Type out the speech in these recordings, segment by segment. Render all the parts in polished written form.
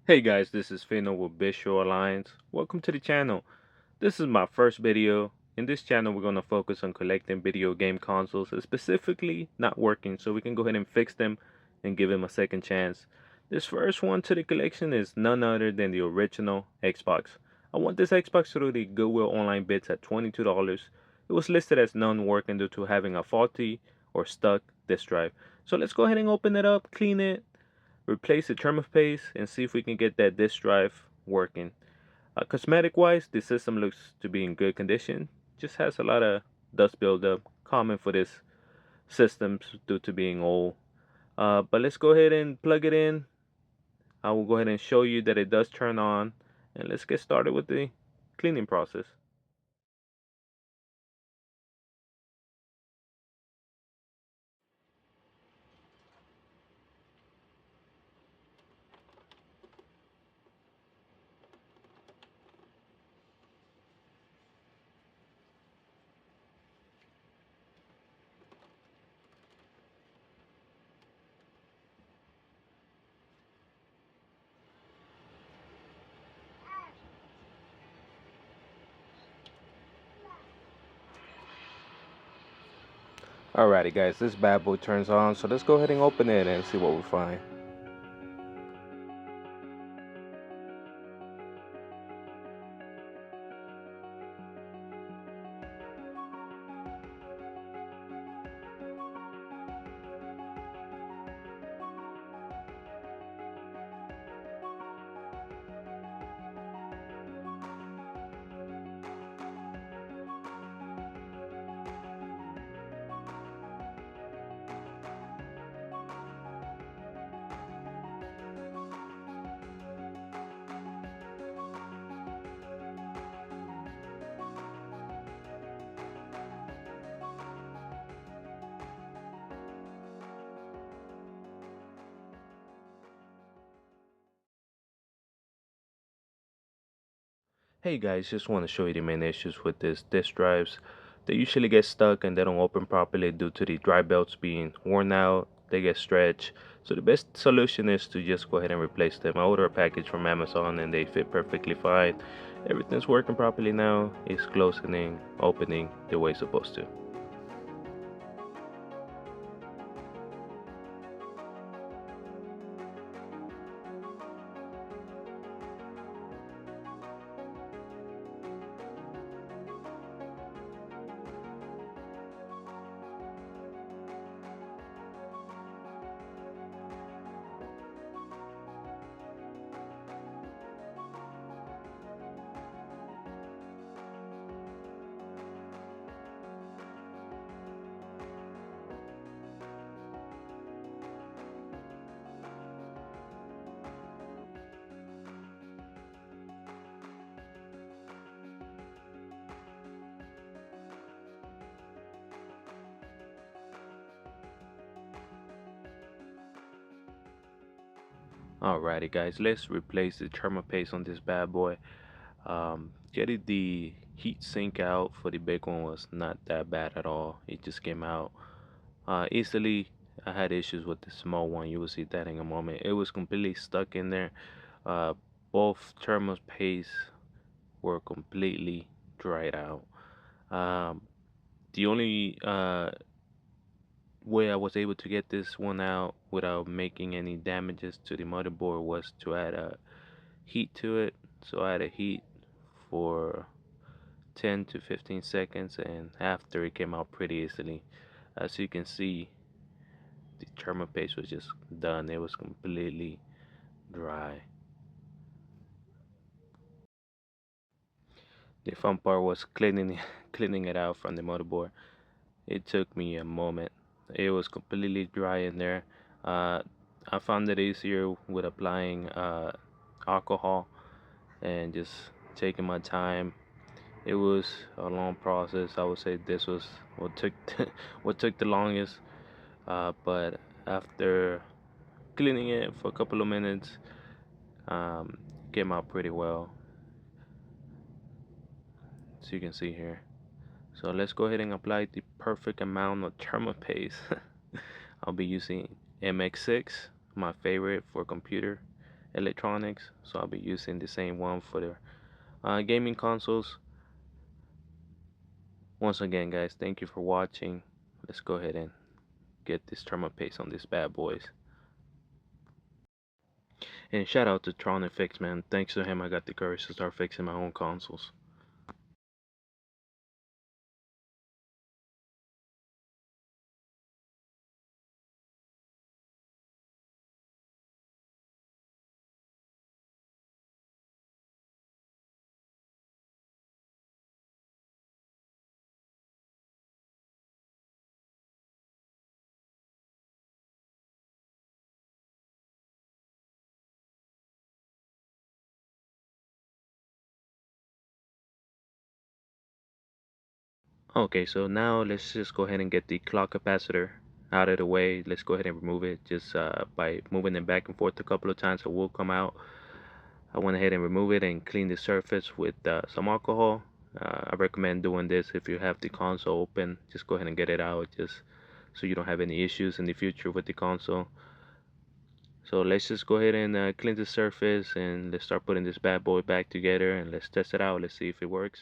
Hey guys, this is Fino with Bistro Alliance. Welcome to the channel. This is my first video. In this channel, we're going to focus on collecting video game consoles, specifically not working, so we can go ahead and fix them and give them a second chance. This first one to the collection is none other than the original Xbox. I want this Xbox through the Goodwill online bids at $22. It was listed as non-working due to having a faulty or stuck disk drive. So let's go ahead and open it up, clean it, replace the terminal paste, and see if we can get that disk drive working. Cosmetic wise, the system looks to be in good condition. Just has a lot of dust buildup, common for this system due to being old. But let's go ahead and plug it in. I will go ahead and show you that it does turn on, and let's get started with the cleaning process. Alrighty guys, this bad boy turns on, so let's go ahead and open it and see what we find. Hey guys, just want to show you the main issues with this disk drives. They usually get stuck and they don't open properly due to the drive belts being worn out. They get stretched. So the best solution is to just go ahead and replace them. I ordered a package from Amazon and they fit perfectly fine. Everything's working properly now. It's closing, opening the way it's supposed to. Alrighty guys, let's replace the thermal paste on this bad boy. Getting the heat sink out for the big one was not that bad at all. It just came out easily. I had issues with the small one. You will see that in a moment. It was completely stuck in there. Uh, both thermal paste were completely dried out. Um, the only way I was able to get this one out without making any damages to the motherboard was to add a heat to it. So I added heat for 10 to 15 seconds, and after it came out pretty easily. As you can see, the thermal paste was just done. It was completely dry. The fun part was cleaning cleaning it out from the motherboard. It took me a moment. It was completely dry in there. Uh, I found it easier with applying alcohol and just taking my time. It was a long process. I would say this was what took what took the longest. But after cleaning it for a couple of minutes, um, came out pretty well, as you can see here. So let's go ahead and apply the perfect amount of thermal paste. I'll be using MX6, my favorite for computer, Electronics, so I'll be using the same one for the gaming consoles. Once again, guys, thank you for watching. Let's go ahead and get this thermal paste on these bad boys. And shout out to Tron FX, man. Thanks to him, I got the courage to start fixing my own consoles. Okay, so now let's just go ahead and get the clock capacitor out of the way. Let's go ahead and remove it just by moving it back and forth a couple of times. It will come out. I went ahead and remove it and clean the surface with some alcohol. I recommend doing this if you have the console open. Just go ahead and get it out just so you don't have any issues in the future with the console. So let's just go ahead and clean the surface, and let's start putting this bad boy back together, and let's test it out. Let's see if it works.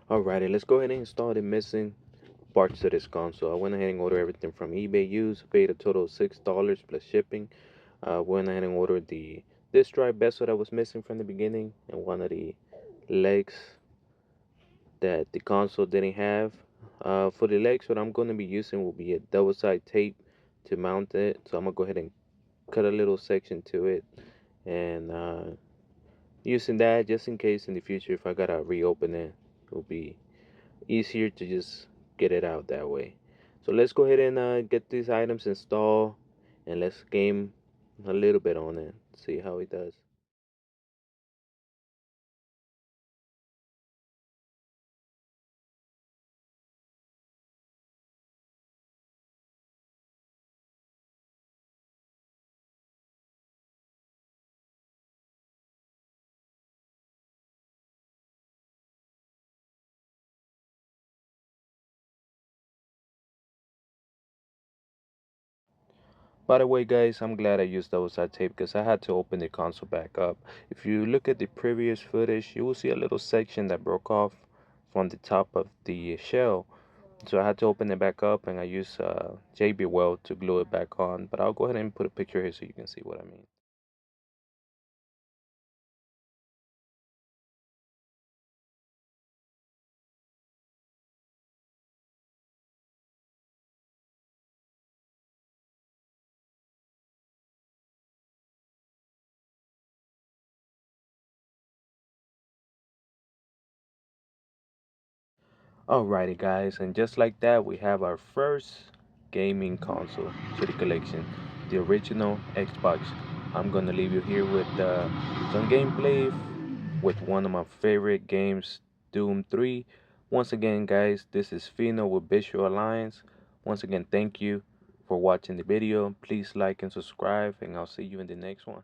Alrighty, let's go ahead and install the missing parts to this console. I went ahead and ordered everything from eBay used, paid a total of $6 plus shipping. Went ahead and ordered the disk drive bezel that was missing from the beginning, and one of the legs that the console didn't have. For the legs, what I'm going to be using will be a double side tape to mount it. So I'm going to go ahead and cut a little section to it, and using that just in case in the future if I gotta reopen it, it'll be easier to just get it out that way. So let's go ahead and get these items installed, and let's game a little bit on it, see how it does. By the way, guys, I'm glad I used double side tape because I had to open the console back up. If you look at the previous footage, you will see a little section that broke off from the top of the shell. So I had to open it back up, and I used JB Weld to glue it back on. But I'll go ahead and put a picture here so you can see what I mean. Alrighty, guys, and just like that, we have our first gaming console to the collection, the original Xbox. I'm gonna leave you here with some gameplay with one of my favorite games, Doom 3. Once again, guys, this is Fino with Visual Alliance. Once again, thank you for watching the video. Please like and subscribe, and I'll see you in the next one.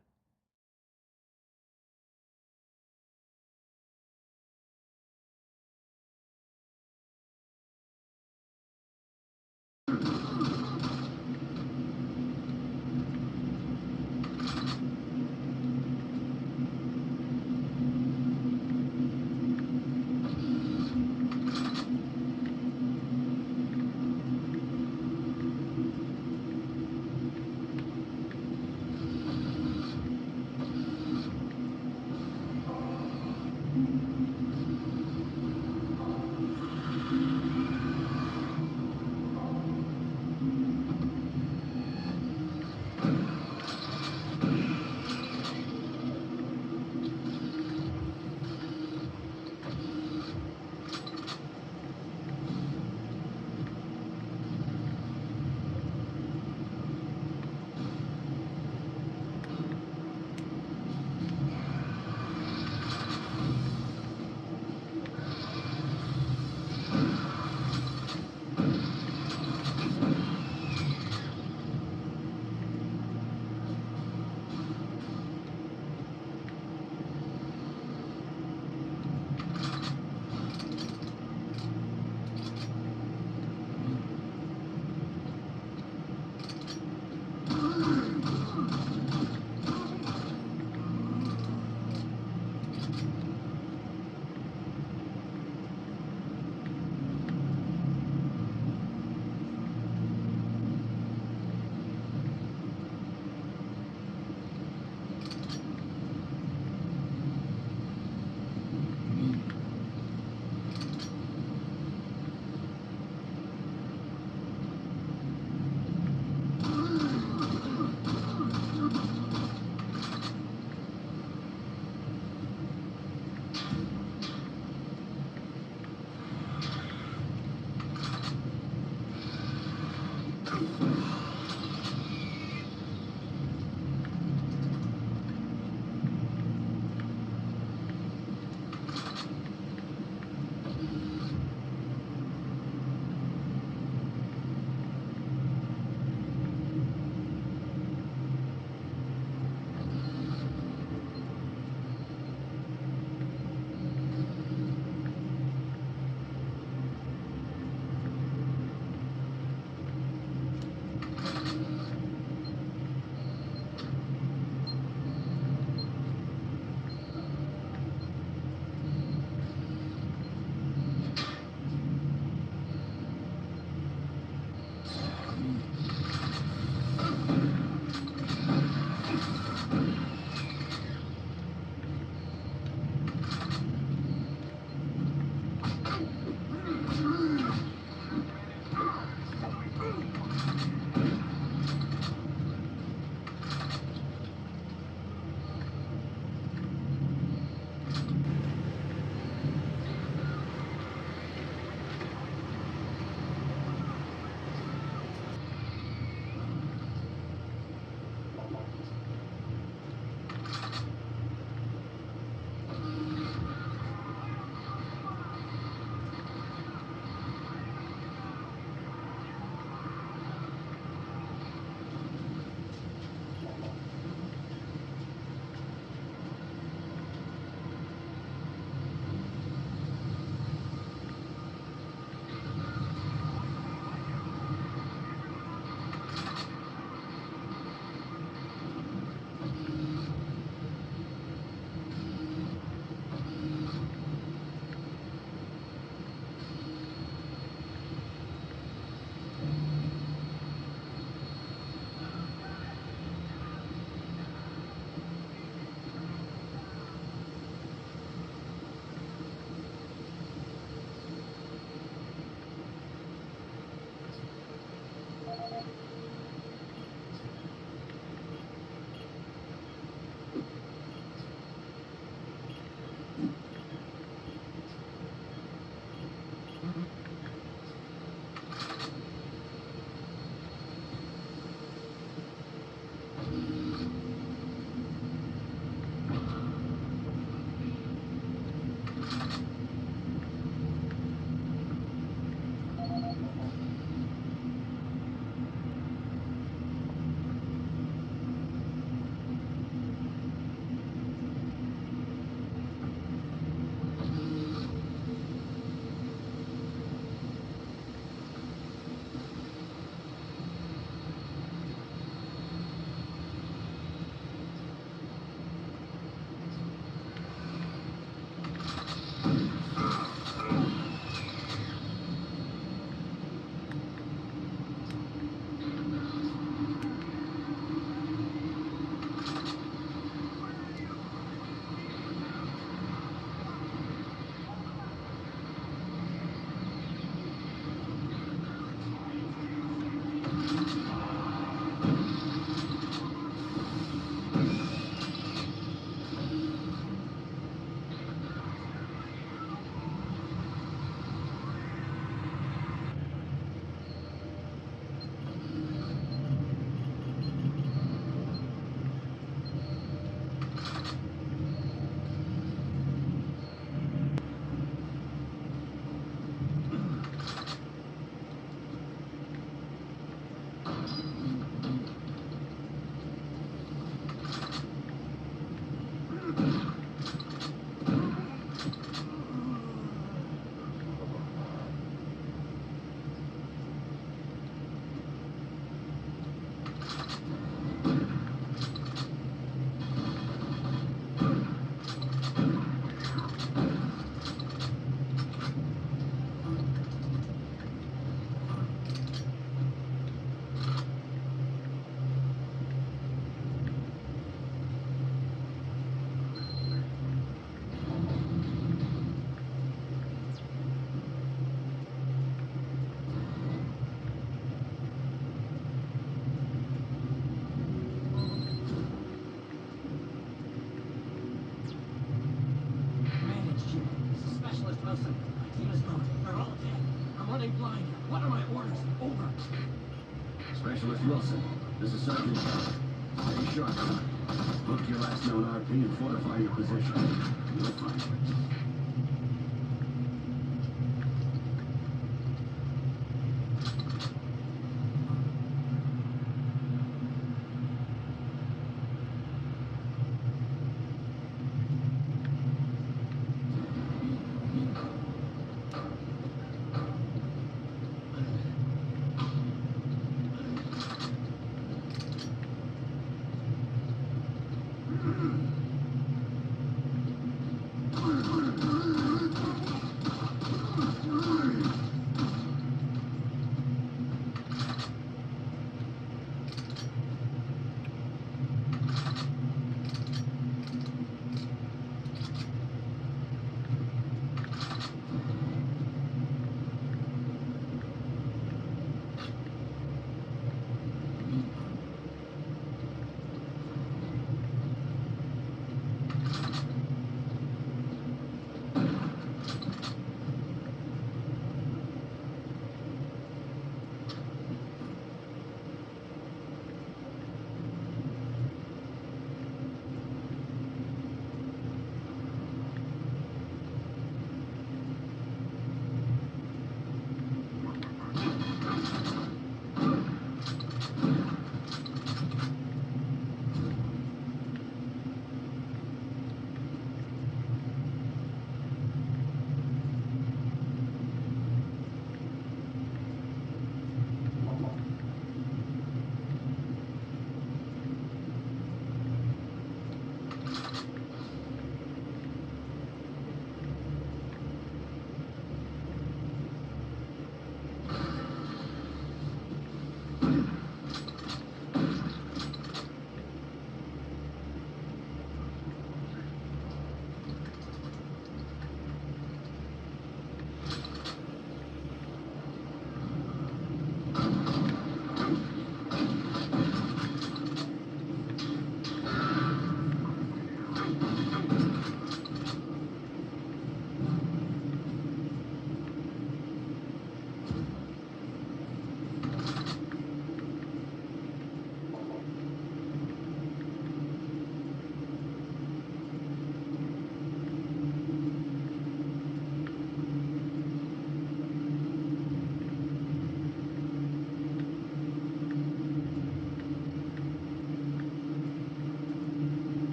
Specialist Wilson. My team is gone. They're all dead. I'm running blind. What are my orders? Over. Specialist Wilson, this is Sergeant Kelly. Stay sharp, son. Book your last known RP and fortify your position. You'll find it.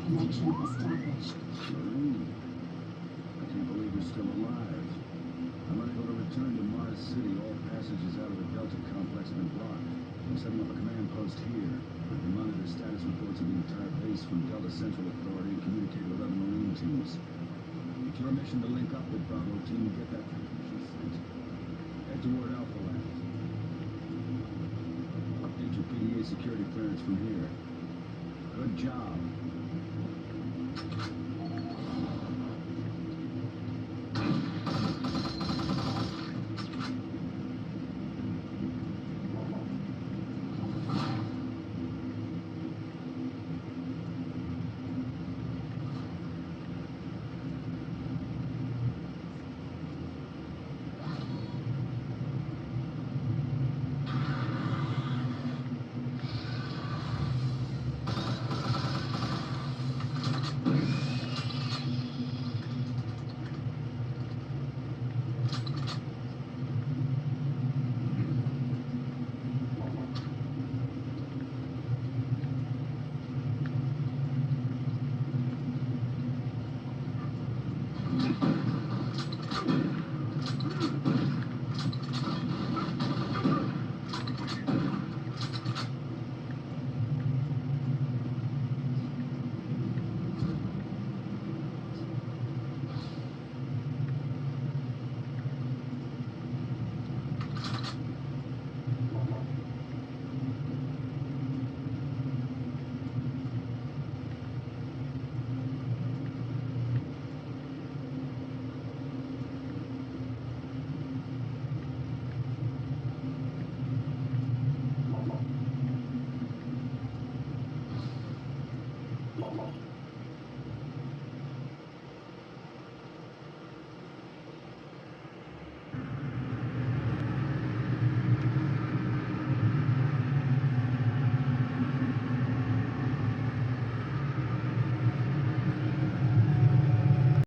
Connection established. Lorraine, I can't believe you're still alive. I'm unable to return to Mars City. All passages out of the Delta complex have been blocked. I'm setting up a command post here. I can monitor status reports of the entire base from Delta Central Authority and communicate with other Marine teams. It's your mission to link up with Bravo team and get that transmission sent. Head toward Alpha Labs. Update your PDA security clearance from here. Good job.